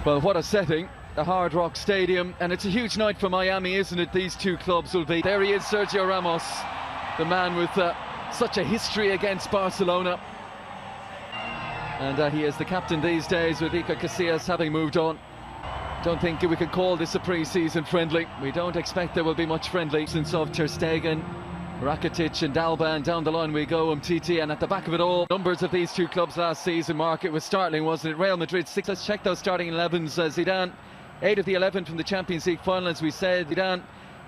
Well, what a setting, the Hard Rock Stadium, and it's a huge night for Miami, isn't it? These two clubs will be. There he is, Sergio Ramos, the man with such a history against Barcelona. And he is the captain these days, with Iker Casillas having moved on. Don't think we can call this a pre-season friendly. We don't expect there will be much friendly since of Ter Stegen, Rakitic and Alba, and down the line we go, Umtiti, and at the back of it all, numbers of these two clubs last season, Mark, it was startling, wasn't it? Real Madrid 6. Let's check those starting 11s. Zidane, 8 of the 11 from the Champions League final, as we said. Zidane,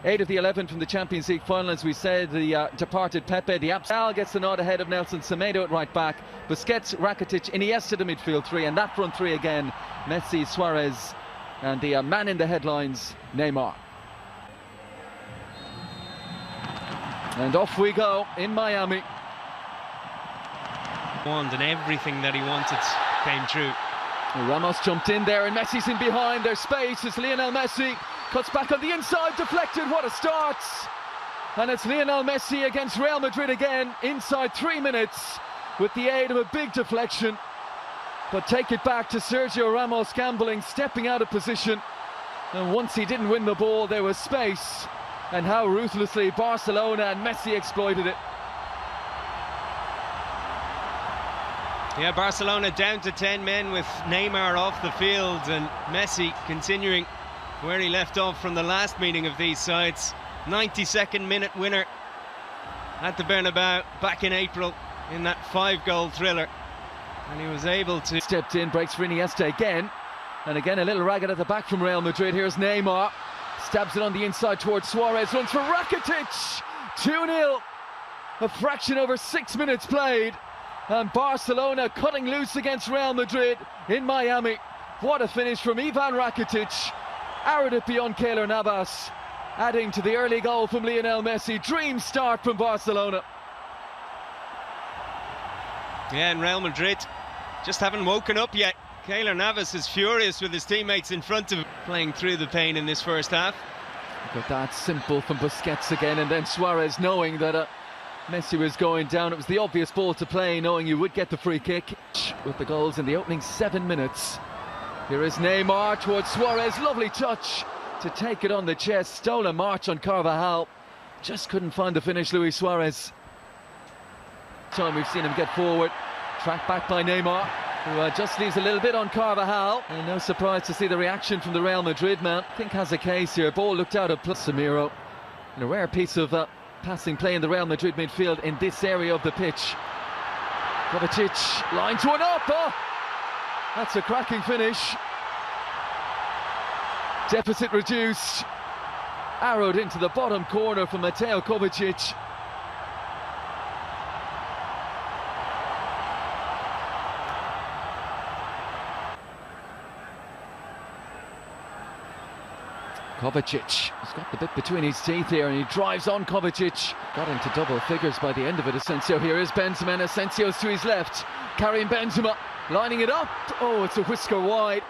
8 of the 11 from the Champions League final, as we said. The departed Pepe, the Al gets the nod ahead of Nelson Semedo at right back. Busquets, Rakitic, Iniesta the midfield three, and that front three again, Messi, Suarez, and the man in the headlines, Neymar. And off we go in Miami. And everything that he wanted came true. Ramos jumped in there and Messi's in behind. There's space. It's Lionel Messi. Cuts back on the inside, deflected. What a start. And it's Lionel Messi against Real Madrid again, inside 3 minutes, with the aid of a big deflection. But take it back to Sergio Ramos gambling, stepping out of position. And once he didn't win the ball, there was space. And how ruthlessly Barcelona and Messi exploited it. Yeah, Barcelona down to 10 men with Neymar off the field, and Messi continuing where he left off from the last meeting of these sides. 92nd minute winner at the Bernabeu back in April in that 5-goal thriller. And he was able to... Stepped in, breaks for Iniesta again. And again a little ragged at the back from Real Madrid. Here's Neymar. Stabs it on the inside towards Suarez, runs for Rakitic. 2-0. A fraction over 6 minutes played. And Barcelona cutting loose against Real Madrid in Miami. What a finish from Ivan Rakitic. Arrowed it beyond Keylor Navas, adding to the early goal from Lionel Messi. Dream start from Barcelona. Yeah, and Real Madrid just haven't woken up yet. Keylor Navas is furious with his teammates in front of him, playing through the pain in this first half. Look at that, simple from Busquets again, and then Suarez knowing that Messi was going down. It was the obvious ball to play, knowing you would get the free kick. With the goals in the opening 7 minutes. Here is Neymar towards Suarez, lovely touch to take it on the chest. Stole a march on Carvajal, just couldn't find the finish, Luis Suarez. Time we've seen him get forward, tracked back by Neymar, who just leaves a little bit on Carvajal. And no surprise to see the reaction from the Real Madrid man. I think has a case here. Ball looked out of Samiro. And a rare piece of passing play in the Real Madrid midfield in this area of the pitch. Kovacic lines one up. Oh, that's a cracking finish. Deficit reduced. Arrowed into the bottom corner from Mateo Kovacic. Kovacic has got the bit between his teeth here, and he drives on Kovacic. Got into double figures by the end of it. Asensio, here is Benzema, and Asensio's to his left. Carrying Benzema, lining it up. Oh, it's a whisker wide.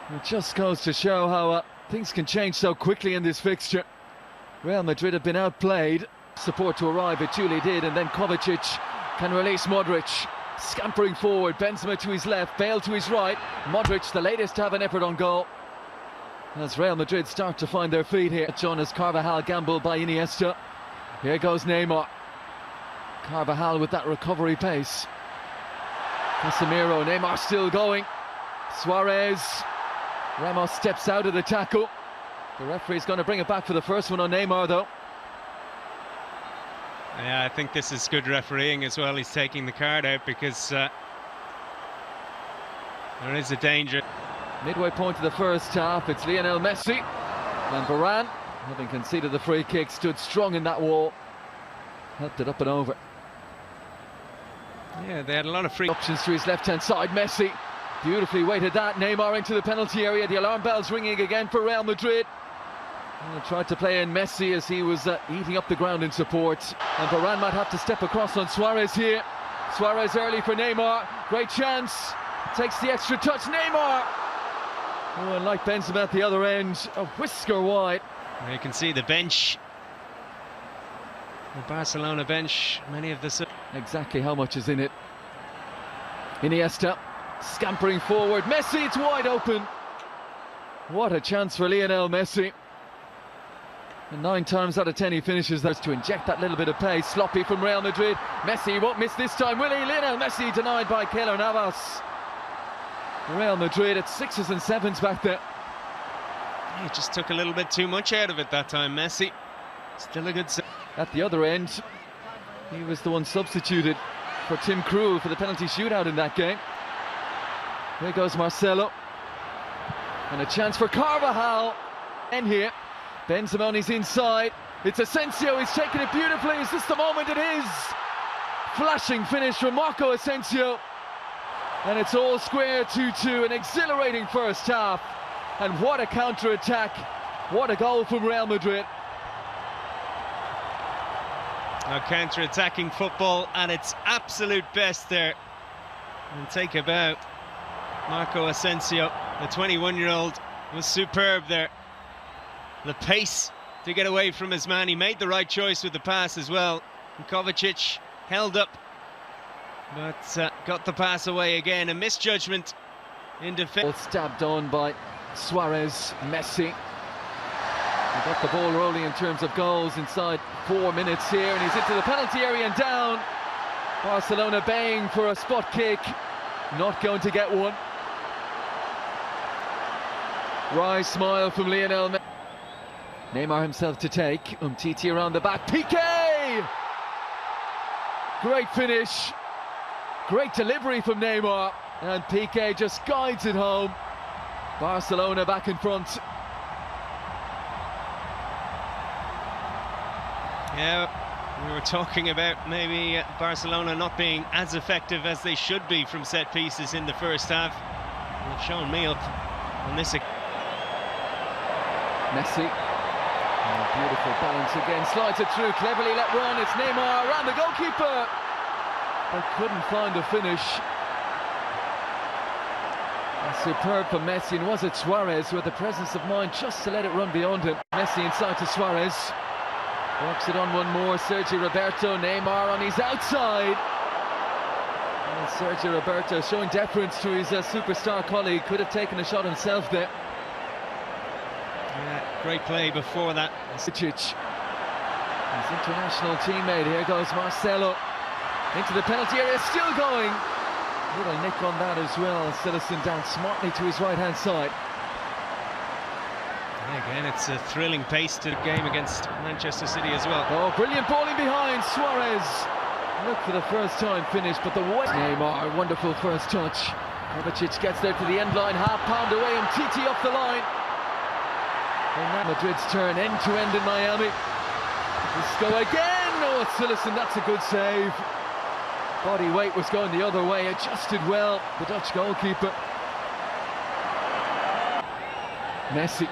It just goes to show how things can change so quickly in this fixture. Real Madrid have been outplayed. Support to arrive, it duly did, and then Kovacic can release Modric. Scampering forward, Benzema to his left, Bale to his right. Modric, the latest to have an effort on goal. As Real Madrid start to find their feet here. John as Carvajal gambled by Iniesta. Here goes Neymar. Carvajal with that recovery pace. Casemiro, Neymar still going. Suarez. Ramos steps out of the tackle. The referee's going to bring it back for the first one on Neymar though. Yeah, I think this is good refereeing as well. He's taking the card out because there is a danger. Midway point of the first half, it's Lionel Messi. And Varane, having conceded the free kick, stood strong in that wall. Helped it up and over. Yeah, they had a lot of free options to his left-hand side. Messi beautifully weighted that. Neymar into the penalty area. The alarm bells ringing again for Real Madrid. And tried to play in Messi as he was eating up the ground in support. And Varane might have to step across on Suarez here. Suarez early for Neymar. Great chance. Takes the extra touch. Neymar. Oh, and like Benzema at the other end, a whisker wide. You can see the bench. The Barcelona bench, many of the... Exactly how much is in it. Iniesta Scampering forward, Messi, it's wide open. What a chance for Lionel Messi. And 9 times out of 10 he finishes those to inject that little bit of pace. Sloppy from Real Madrid. Messi won't miss this time, will he? Lionel Messi denied by Keylor Navas. Real Madrid at 6s and 7s back there. He just took a little bit too much out of it that time, Messi. Still a good save. At the other end, he was the one substituted for Tim Krul for the penalty shootout in that game. There goes Marcelo. And a chance for Carvajal. And here, Benzema's inside. It's Asensio, he's taken it beautifully. Is this the moment? It is! Flashing finish from Marco Asensio. And it's all square 2-2, an exhilarating first half. And what a counter-attack. What a goal from Real Madrid. Now counter-attacking football at its absolute best there. And take a bow. Marco Asensio, the 21-year-old, was superb there. The pace to get away from his man. He made the right choice with the pass as well. And Kovacic held up, but got the pass away again. A misjudgment in defence. Stabbed on by Suarez. Messi. He got the ball rolling in terms of goals inside 4 minutes here, and he's into the penalty area and down. Barcelona baying for a spot kick. Not going to get one. Wry smile from Lionel Messi. Neymar himself to take. Umtiti around the back. Piqué! Great finish. Great delivery from Neymar. And Piqué just guides it home. Barcelona back in front. Yeah, we were talking about maybe Barcelona not being as effective as they should be from set pieces in the first half. They've shown me up on this. Messi. Oh, beautiful balance again, slides it through, cleverly let run. It's Neymar around the goalkeeper, but couldn't find a finish. And superb for Messi, and was it Suarez who had the presence of mind just to let it run beyond him. Messi inside to Suarez, works it on one more. Sergio Roberto, Neymar on his outside. And Sergio Roberto showing deference to his superstar colleague, could have taken a shot himself there. Yeah, great play before that. His international teammate, here goes Marcelo. Into the penalty area, still going. Little nick on that as well. Citizen down smartly to his right-hand side. Yeah, again, it's a thrilling pace to the game against Manchester City as well. Oh, brilliant balling behind. Suarez look for the first time finish, but the way Neymar, wonderful first touch. Kovacic gets there to the end line, half pound away, and Titi off the line. And now Madrid's turn, end-to-end in Miami. Let's go again. Oh, it's Citizen, that's a good save. Body weight was going the other way, adjusted well, the Dutch goalkeeper. Messi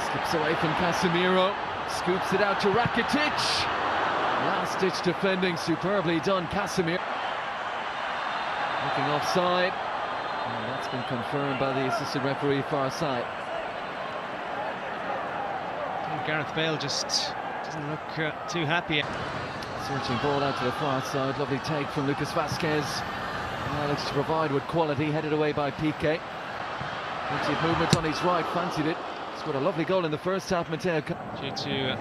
skips away from Casemiro, scoops it out to Rakitic. Last-ditch defending, superbly done, Casemiro. Looking offside, and that's been confirmed by the assistant referee far side. Gareth Bale just doesn't look too happy. Searching ball out to the far side, lovely take from Lucas Vazquez. Looks to provide with quality, headed away by Piqué. Plenty of movement on his right, fancied it. Scored a lovely goal in the first half, Mateo. Due to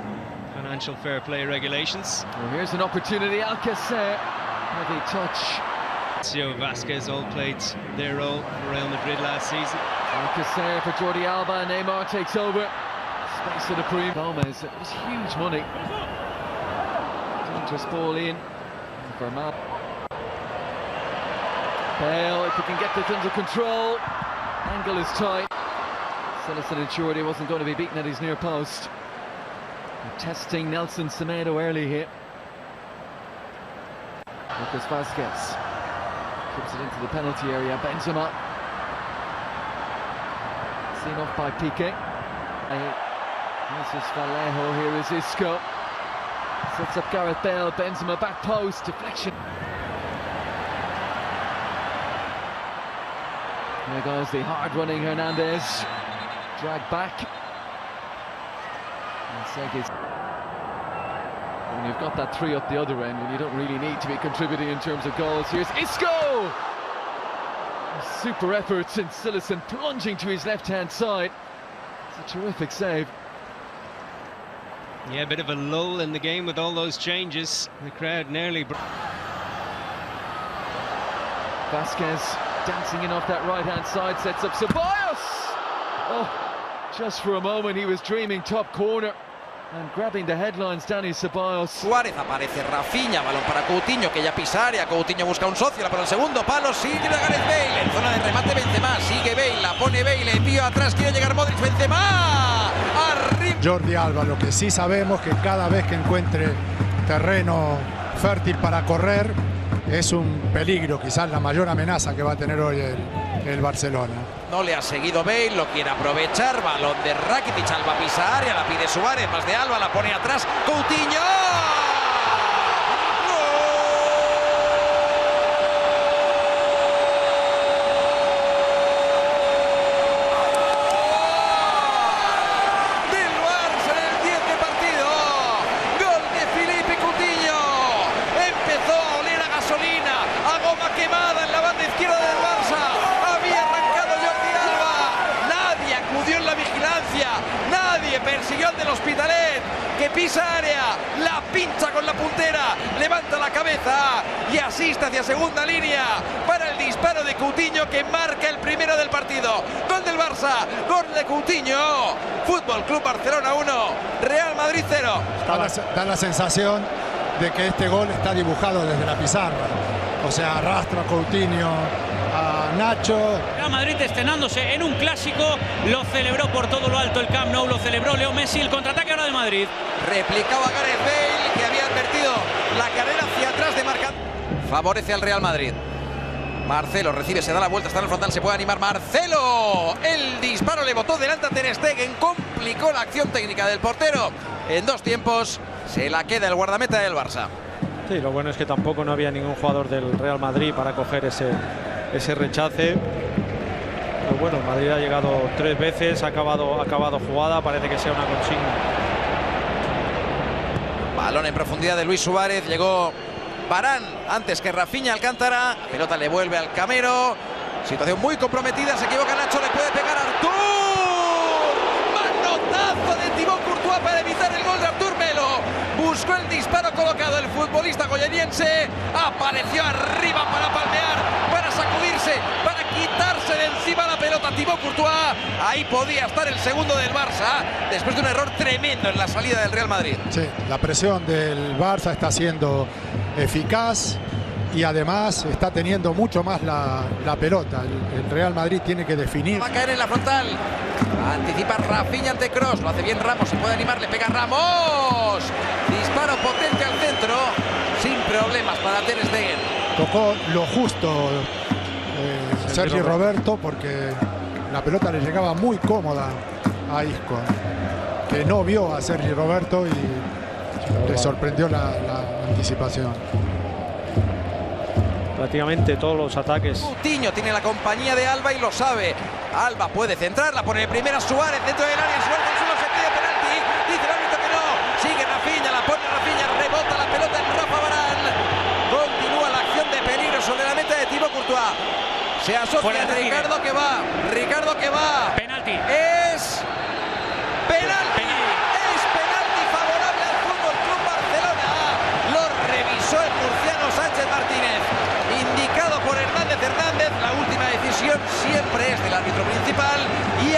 financial fair play regulations. Well, here's an opportunity, Alcacer. Heavy touch. Sergio Vazquez all played their role for Real Madrid last season. Alcacer for Jordi Alba, Neymar takes over. Space of the pre. Gomez, it was huge money. Dangerous ball in for Matt. Bale, if he can get this under control. Angle is tight. Citizen ensured he wasn't going to be beaten at his near post. They're testing Nelson Semedo early here. Lucas Vazquez keeps it into the penalty area. Benzema seen off by Piqué. This is Vallejo, here is Isco. Sets up Gareth Bale, Benzema back post, deflection. There goes the hard-running Hernandez. Dragged back. And Segui's. When you've got that 3 up the other end, when you don't really need to be contributing in terms of goals, here's Isco! Super efforts, and Silicon plunging to his left-hand side. It's a terrific save. Yeah, a bit of a lull in the game with all those changes. The crowd nearly... Vasquez dancing in off that right-hand side, sets up Ceballos! Oh, just for a moment he was dreaming top corner. And grabbing the headlines, Dani Ceballos. Suárez, aparece Rafinha, balón para Coutinho, que ya pisa área. Coutinho busca un socio, la pone el segundo palo, sigue Gareth Bale, en zona de remate Benzema, sigue Bale, la pone Bale, envío atrás, quiere llegar Modric, Benzema, arriba. Jordi Alba, lo que sí sabemos que cada vez que encuentre terreno fértil para correr, es un peligro, quizás la mayor amenaza que va a tener hoy el Barcelona. No le ha seguido Bale, lo quiere aprovechar, balón de Rakitic, Alba pisa área, la pide Suárez, más de Alba, la pone atrás, Coutinho. Del Barça en el 10 de partido, gol de Philippe Coutinho, empezó a oler a gasolina, a goma quemada en la banda izquierda del Barça, había arrancado Jordi Alba, nadie acudió en la vigilancia, nadie persiguió al del Hospitalet, que pisa área, la pincha con la puntera, levanta la cabeza y asiste hacia segunda línea para el disparo de Coutinho, que marca el primero del partido. Gol del Barça, gol de Coutinho, Fútbol Club Barcelona 1, Real Madrid 0. Da la sensación de que este gol está dibujado desde la pizarra. O sea, arrastra a Coutinho, a Nacho. Real Madrid estrenándose en un clásico, lo celebró por todo lo alto el Camp Nou, lo celebró Leo Messi, el contraataque ahora de Madrid. Replicaba Gareth Bale, que había advertido la carrera hacia atrás de marca. Favorece al Real Madrid. Marcelo recibe, se da la vuelta, está en el frontal, se puede animar Marcelo. El disparo le botó delante a Ter Stegen, complicó la acción técnica del portero. En dos tiempos se la queda el guardameta del Barça. Sí, lo bueno es que tampoco no había ningún jugador del Real Madrid para coger ese rechace. Pero bueno, Madrid ha llegado 3 veces, ha acabado jugada, parece que sea una consigna. Balón en profundidad de Luis Suárez, llegó Varane antes que Rafinha. Alcántara, la pelota le vuelve al Camero, situación muy comprometida, se equivoca Nacho, le puede pegar a Artur. Manotazo de Thibaut Courtois para evitar el gol de Artur Melo. Buscó el disparo colocado el futbolista goyaniense, apareció arriba para palmear, para sacudirse, para quitarse de encima la pelota Thibaut Courtois. Ahí podía estar el segundo del Barça, después de un error tremendo en la salida del Real Madrid. Sí, la presión del Barça está siendo eficaz y además está teniendo mucho más la pelota. El Real Madrid tiene que definir. Va a caer en la frontal, anticipa Rafinha ante Kroos, lo hace bien Ramos, se puede animar, le pega Ramos. Disparo potente al centro, sin problemas para Ter Stegen. Tocó lo justo Sergi Roberto, porque la pelota le llegaba muy cómoda a Isco, que no vio a Sergi Roberto y le sorprendió la anticipación. Prácticamente todos los ataques. Coutinho tiene la compañía de Alba y lo sabe. Alba puede centrar, la pone de primera Suárez dentro del área, Suárez en suelo, se pide penalti, dice el árbitro que no, sigue Rafinha, la pone Rafinha, rebota la pelota en Rafa Varane, continúa la acción de peligro sobre la meta de Thibaut Courtois, se asocia Ricardo que va, Penalti. es penalti, es penalti favorable al Fútbol Club Barcelona, lo revisó el murciano Sánchez Martínez, indicado por Hernández, la última decisión siempre es del árbitro principal y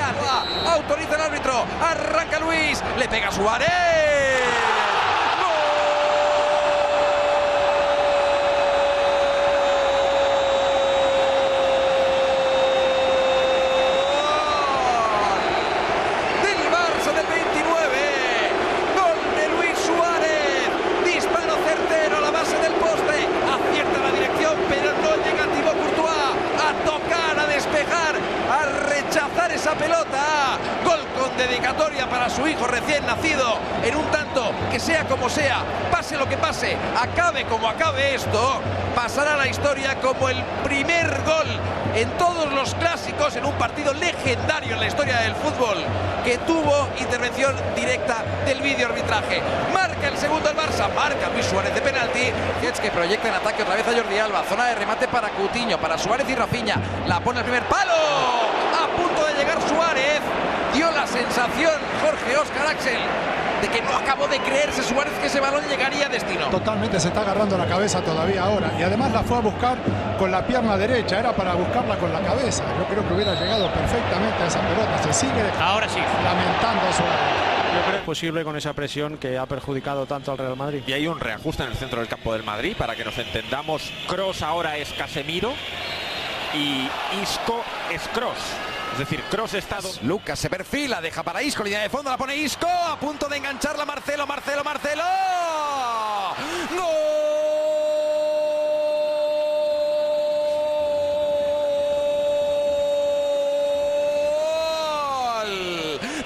autoriza el árbitro, arranca Luis, le pega Suárez. Esa pelota, gol con dedicatoria para su hijo recién nacido, en un tanto que sea como sea, pase lo que pase, acabe como acabe esto, pasará a la historia como el primer gol en todos los clásicos en un partido legendario en la historia del fútbol que tuvo intervención directa del vídeo arbitraje. Marca el segundo el Barça, marca Luis Suárez de penalti. Que proyecta en ataque otra vez a Jordi Alba. Zona de remate para Coutinho, para Suárez y Rafinha. La pone al primer palo. A punto de llegar Suárez. Dio la sensación Jorge Óscar Axel de que no acabó de creerse Suárez que ese balón llegaría a destino. Totalmente, se está agarrando la cabeza todavía ahora. Y además la fue a buscar con la pierna derecha. Era para buscarla con la cabeza. Yo creo que hubiera llegado perfectamente a esa pelota. Se sigue ahora sí lamentando a Suárez. Yo creo que es posible con esa presión que ha perjudicado tanto al Real Madrid. Y hay un reajuste en el centro del campo del Madrid, para que nos entendamos. Kroos ahora es Casemiro y Isco es Kroos. Es decir, Kroos está... Lucas se perfila, deja para Isco, línea de fondo, la pone Isco, a punto de engancharla Marcelo. ¡Gol!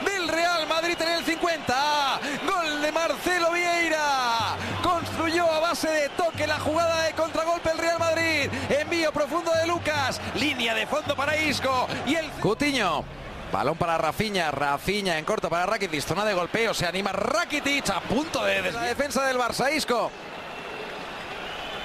Del Real Madrid en el 50. Gol de Marcelo Vieira. Construyó a base de toque la jugada de contragolpe el Real Madrid. Envío profundo de Lucas. Línea de fondo para Isco. Y el Coutinho. Balón para Rafinha. Rafinha en corto para Rakitic. Zona de golpeo. Se anima Rakitic. A punto de la defensa del Barça.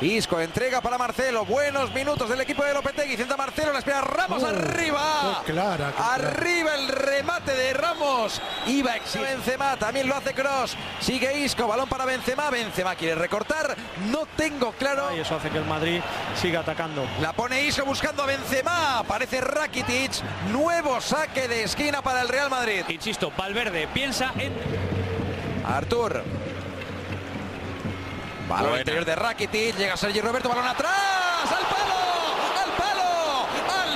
Isco entrega para Marcelo. Buenos minutos del equipo de Lopetegui. Centra Marcelo, la espera Ramos arriba. Clara. Arriba el remate de Ramos. Iba Benzema, también lo hace Kroos. Sigue Isco, balón para Benzema. Benzema quiere recortar. No tengo claro. Y eso hace que el Madrid siga atacando. La pone Isco buscando a Benzema. Aparece Rakitic. Nuevo saque de esquina para el Real Madrid. Insisto, Valverde piensa en Artur. Balón interior de Rakitic, llega Sergi Roberto, balón atrás, al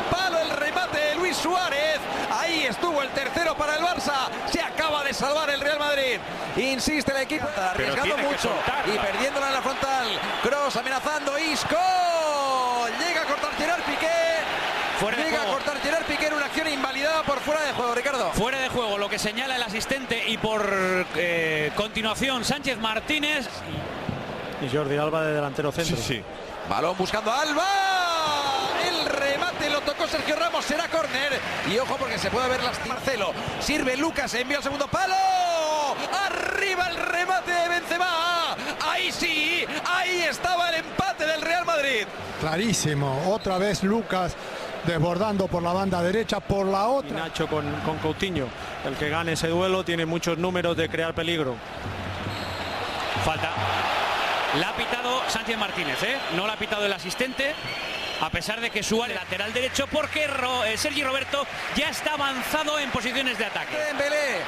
palo, el remate de Luis Suárez. Ahí estuvo el tercero para el Barça. Se acaba de salvar el Real Madrid. Insiste el equipo, arriesgando mucho y perdiéndola en la frontal. Kroos amenazando, Isco. Llega a cortar Gerard Piqué. Llega a cortar Gerard Piqué en una acción invalidada por fuera de juego, Ricardo. Fuera de juego, lo que señala el asistente, y por continuación Sánchez Martínez. Y Jordi Alba de delantero centro. Sí. Balón buscando a Alba. El remate lo tocó Sergio Ramos. Será córner. Y ojo porque se puede ver Marcelo. Sirve Lucas. Envía al segundo palo. Arriba el remate de Benzema. Ahí sí. Ahí estaba el empate del Real Madrid. Clarísimo. Otra vez Lucas desbordando por la banda derecha, por la otra. Y Nacho con Coutinho. El que gane ese duelo tiene muchos números de crear peligro. Falta. La ha pitado Sánchez Martínez, no la ha pitado el asistente, a pesar de que Suárez lateral derecho, porque Sergi Roberto ya está avanzado en posiciones de ataque. Dembélé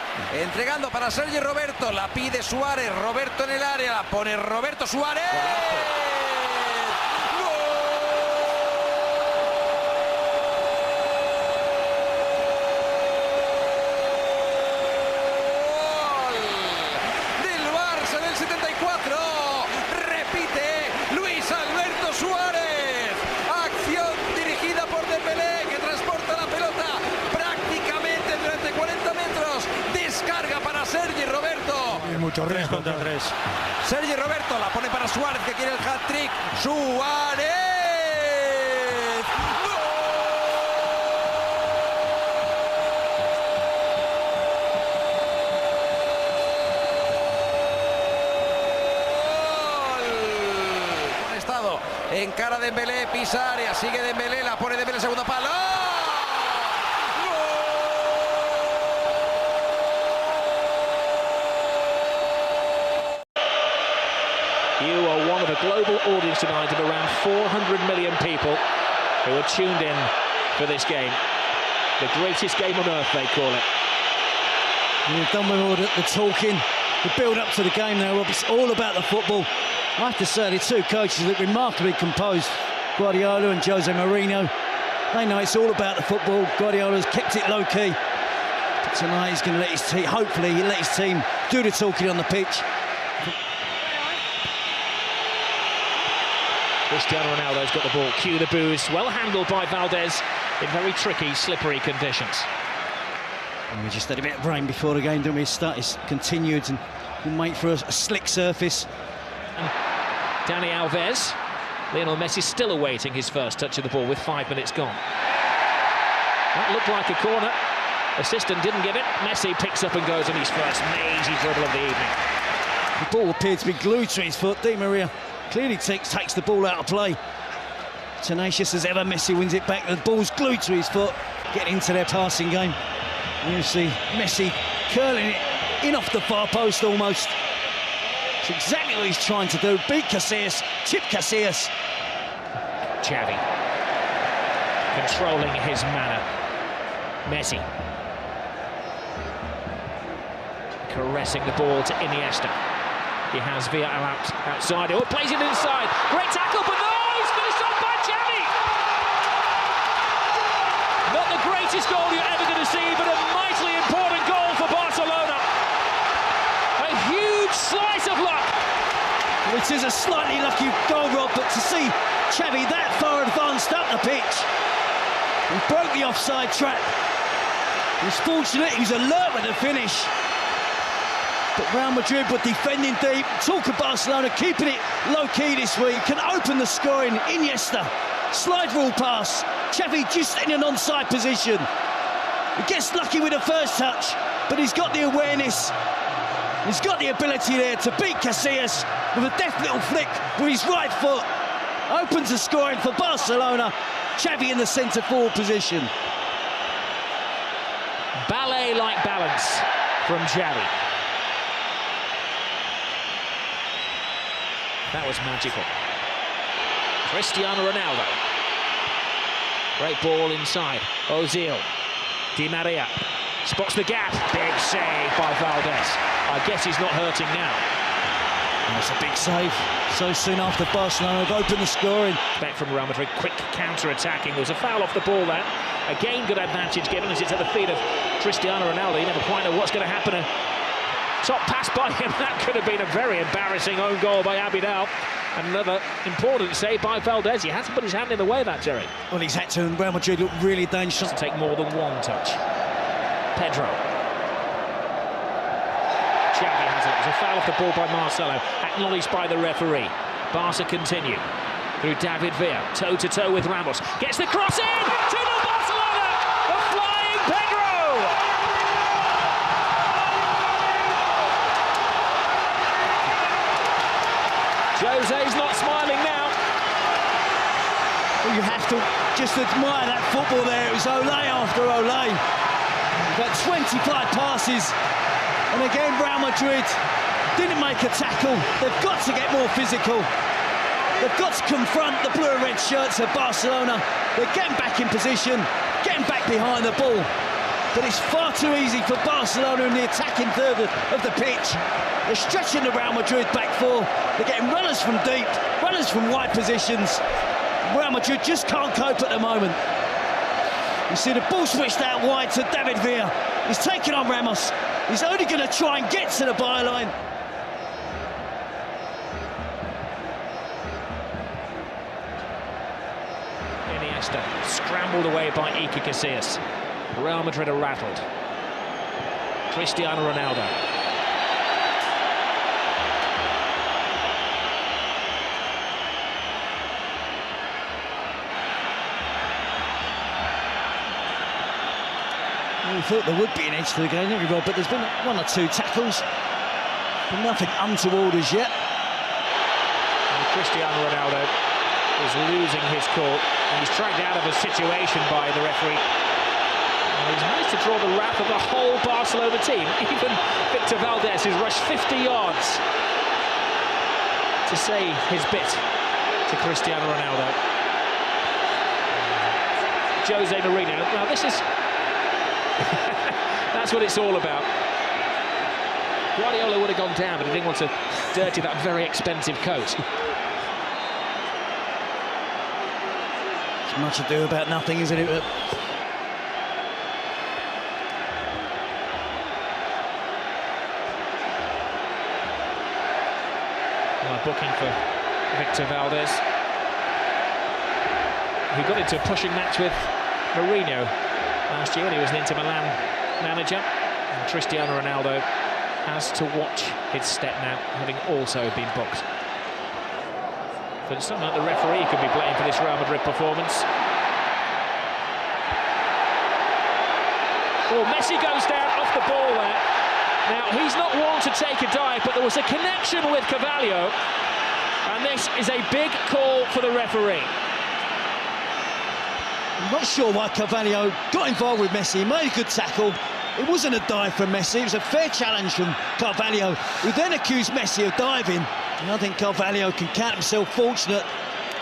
entregando para Sergi Roberto, la pide Suárez, Roberto en el área, la pone Roberto Suárez. Mucho 3 contra 3. Sergi Roberto la pone para Suárez, que quiere el hat-trick. Suárez. ¡Gol! Estado en cara de Dembélé, pisa área, sigue Dembélé, la pone Dembélé, segundo palo. You are one of a global audience tonight of around 400 million people who are tuned in for this game. The greatest game on earth, they call it. We've done with all the talking, the build-up to the game now, Rob. It's all about the football. I have to say, the two coaches look remarkably composed, Guardiola and Jose Mourinho. They know it's all about the football. Guardiola's kept it low-key. But tonight he's going to let his team, hopefully he'll let his team do the talking on the pitch. Cristiano Ronaldo's got the ball. Cue the boos. Well handled by Valdez in very tricky, slippery conditions. And we just had a bit of rain before the game, didn't we? It's continued and we'll make for a slick surface. Dani Alves. Lionel Messi still awaiting his first touch of the ball with 5 minutes gone. That looked like a corner. Assistant didn't give it. Messi picks up and goes on his first mazy dribble of the evening. The ball appeared to be glued to his foot. Di Maria clearly takes the ball out of play. Tenacious as ever, Messi wins it back. The ball's glued to his foot. Getting into their passing game. You see Messi curling it in off the far post almost. It's exactly what he's trying to do. Beat Casillas, chip Casillas. Xavi controlling his manner. Messi caressing the ball to Iniesta. He has Villarreal outside. Oh, plays it inside. Great tackle, but no, he's finished off by Xavi. Not the greatest goal you're ever going to see, but a mightily important goal for Barcelona. A huge slice of luck. It is a slightly lucky goal, Rob, but to see Xavi that far advanced up the pitch, he broke the offside trap. He was fortunate, he was alert with the finish. But Real Madrid were defending deep. Talk of Barcelona keeping it low-key this week. Can open the scoring. Iniesta, slide rule pass. Xavi just in an onside position. He gets lucky with the first touch, but he's got the awareness. He's got the ability there to beat Casillas with a deft little flick with his right foot. Opens the scoring for Barcelona. Xavi in the centre-forward position. Ballet-like balance from Xavi. That was magical. Cristiano Ronaldo. Great ball inside. Ozil. Di Maria spots the gap. Big save by Valdez. I guess he's not hurting now. That's a big save. So soon after Barcelona have opened the scoring. Back from Real Madrid, quick counter-attacking. There was a foul off the ball there. Again, good advantage given as it's at the feet of Cristiano Ronaldo. You never quite know what's going to happen. Top pass by him. That could have been a very embarrassing own goal by Abidal. Another important save by Valdez. He had to put his hand in the way of that, Jerry. Well, he's had to, and Real Madrid look really dangerous. Doesn't take more than one touch. Pedro. Xavi has it. There's a foul off the ball by Marcelo, acknowledged by the referee. Barca continue through David Villa, toe-to-toe with Ramos. Gets the cross in! 2-0 Barcelona! The flying Pedro! Jose's not smiling now. Well, you have to just admire that football there. It was Olé after Olé. About 25 passes. And again, Real Madrid didn't make a tackle. They've got to get more physical. They've got to confront the blue and red shirts of Barcelona. They're getting back in position, getting back behind the ball. But it's far too easy for Barcelona in the attacking third of the pitch. They're stretching the Real Madrid back four. They're getting runners from deep, runners from wide positions. Real Madrid just can't cope at the moment. You see the ball switched out wide to David Villa. He's taking on Ramos. He's only going to try and get to the byline. Iniesta scrambled away by Iker Casillas. Real Madrid are rattled. Cristiano Ronaldo. We thought there would be an edge to the game, didn't we, Rob? But there's been one or two tackles, but nothing untoward as yet. And Cristiano Ronaldo is losing his cool, and he's dragged out of a situation by the referee. And he's managed to draw the wrath of the whole Barcelona team. Even Victor Valdez, who's rushed 50 yards to say his bit to Cristiano Ronaldo. Jose Mourinho. Now this is... That's what it's all about. Guardiola would have gone down, but he didn't want to dirty that very expensive coat. It's much ado about nothing, isn't it? Booking for Victor Valdez, who got into a pushing match with Mourinho last year when he was an Inter Milan manager. And Cristiano Ronaldo has to watch his step now, having also been booked. But it's not like the referee could be blamed for this Real Madrid performance. Oh, Messi goes down off the ball there. Now, he's not one to take a dive, but there was a connection with Carvalho, and this is a big call for the referee. I'm not sure why Carvalho got involved with Messi. He made a good tackle. It wasn't a dive from Messi. It was a fair challenge from Carvalho, who then accused Messi of diving. And I think Carvalho can count himself fortunate.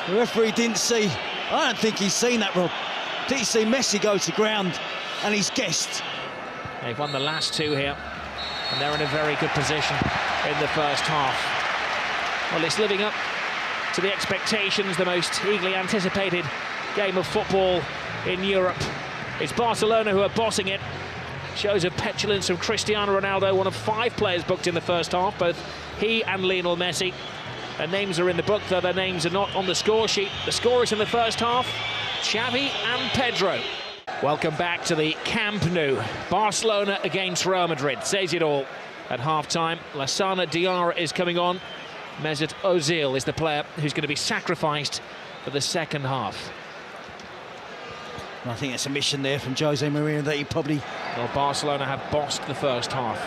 The referee didn't see. I don't think he's seen that, Rob. I think he's seen Messi go to ground, and he's guessed. They've won the last two here, and they're in a very good position in the first half. Well, it's living up to the expectations, the most eagerly anticipated game of football in Europe. It's Barcelona who are bossing it. Shows of petulance from Cristiano Ronaldo, one of 5 players booked in the first half, both he and Lionel Messi. Their names are in the book, though their names are not on the score sheet. The scorers in the first half, Xavi and Pedro. Welcome back to the Camp Nou. Barcelona against Real Madrid. Says it all at half-time. Lassana Diarra is coming on. Mesut Ozil is the player who's going to be sacrificed for the second half. I think it's a mission there from Jose Mourinho that he probably... Well, Barcelona have bossed the first half.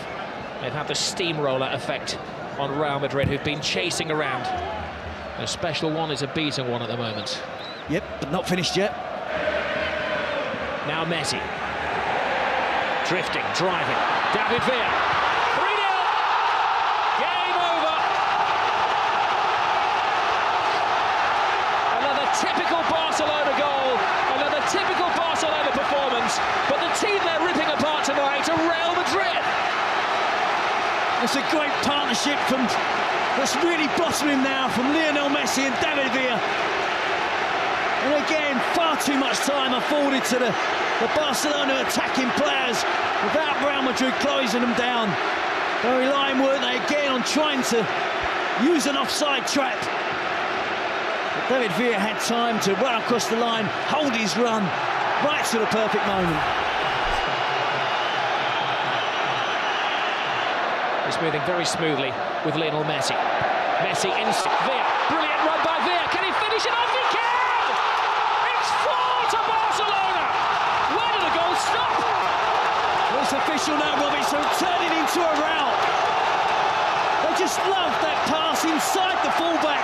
They've had the steamroller effect on Real Madrid, who've been chasing around. A special one is a beaten one at the moment. Yep, but not finished yet. Now Messi. Drifting, driving. David Villa. 3-0. Game over. Another typical Barcelona goal. Another typical Barcelona performance. But the team they're ripping apart tonight are Real Madrid. It's a great partnership that's really blossoming now from Lionel Messi and David Villa. And again, far too much time afforded to the Barcelona attacking players without Real Madrid closing them down. They're relying, weren't they, again on trying to use an offside trap. But David Villa had time to run across the line, hold his run, right to the perfect moment. It's moving very smoothly with Lionel Messi. Messi in Villa. Brilliant run by Villa. Can he finish it off? He can! It's 4 to Barcelona! Where did the goal stop? Well, it's official now, Robbie, so turning into a rout. They just love that pass inside the fullback.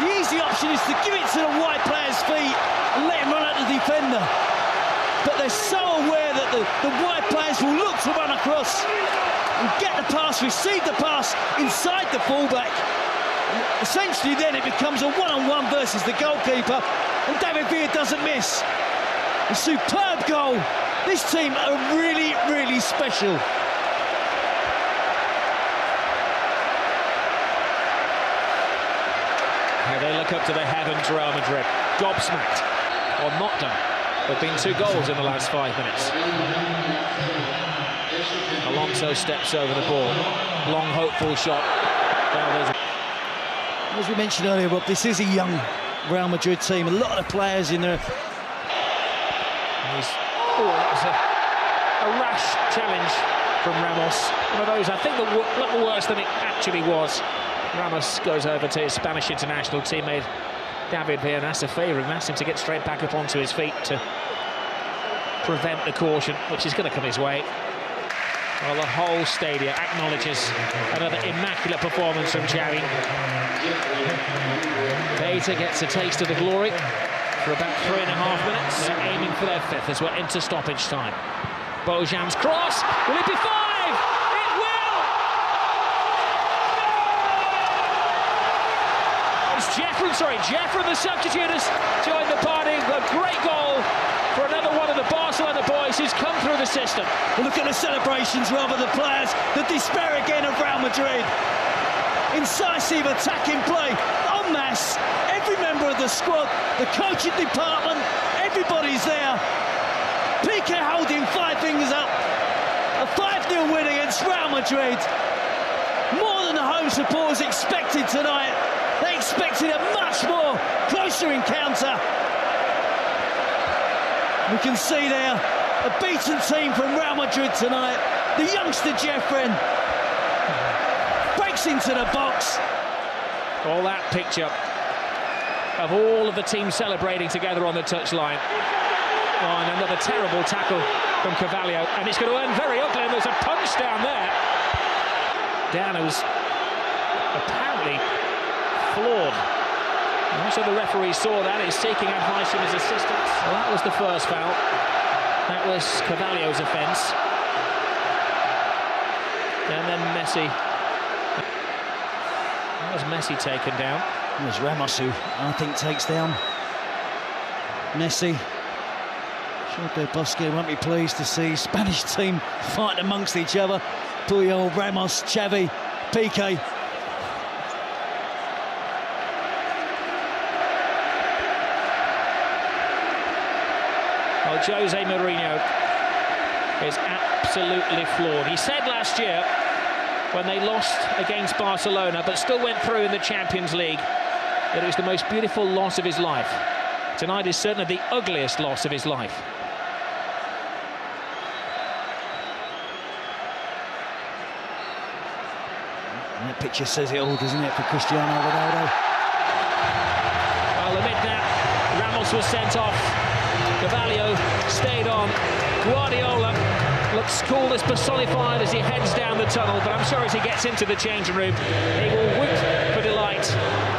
The easy option is to give it to the wide player's feet and let him run at the defender. But they're so aware that the wide players will look to run across and get the pass, receive the pass inside the fullback. And essentially then it becomes a one-on-one versus the goalkeeper, and David Villa doesn't miss. A superb goal. This team are really, really special. Now they look up to the heavens, Real Madrid. Gobsmacked, or not done. There have been 2 goals in the last 5 minutes. Alonso steps over the ball. Long, hopeful shot. As we mentioned earlier, Rob, this is a young Real Madrid team. A lot of the players in there. That was a rash challenge from Ramos. One of those, I think, that looked worse than it actually was. Ramos goes over to his Spanish international teammate David Villa and asks a favour and asks him to get straight back up onto his feet to prevent the caution, which is going to come his way. Well, the whole stadium acknowledges another immaculate performance from Xavi. Beta gets a taste of the glory for about 3.5 minutes, aiming for their 5th as we're into stoppage time. Bojan's cross, will it be 5? It will! It's Jeffrey, the substitute, has joined the party. A great goal for another one of the Barcelona boys who's come through the system. Well, look at the celebrations, rather, the players, the despair again of Real Madrid. Incisive attacking play, en masse. Every member of the squad, the coaching department, everybody's there. Piqué holding 5 fingers up. A 5-0 win against Real Madrid. More than the home supporters expected tonight. They expected a much more closer encounter. We can see there a beaten team from Real Madrid tonight. The youngster Jeffrey breaks into the box. All that picture of all of the team celebrating together on the touchline. Oh, and another terrible tackle from Carvalho, and it's going to end very ugly, and there's a punch down there. Dan, who's apparently floored. And also the referee saw that, he's seeking advice from his assistants. Well, that was the first foul. That was Carvalho's offence. And then Messi. That was Messi taken down. It was Ramos who, I think, takes down Messi. Sure, Del Bosque won't be pleased to see Spanish team fighting amongst each other. Puyol, Ramos, Xavi, Piqué. Well, Jose Mourinho is absolutely floored. He said last year, when they lost against Barcelona, but still went through in the Champions League, that it was the most beautiful loss of his life. Tonight is certainly the ugliest loss of his life. And that picture says it all, doesn't it, for Cristiano Ronaldo? Well, amid that, Ramos was sent off. Carvalho stayed on. Guardiola looks coolness personified as he heads down the tunnel, but I'm sure as he gets into the changing room, he will whoop for delight.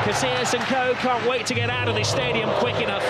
Casillas and co can't wait to get out of the stadium quick enough.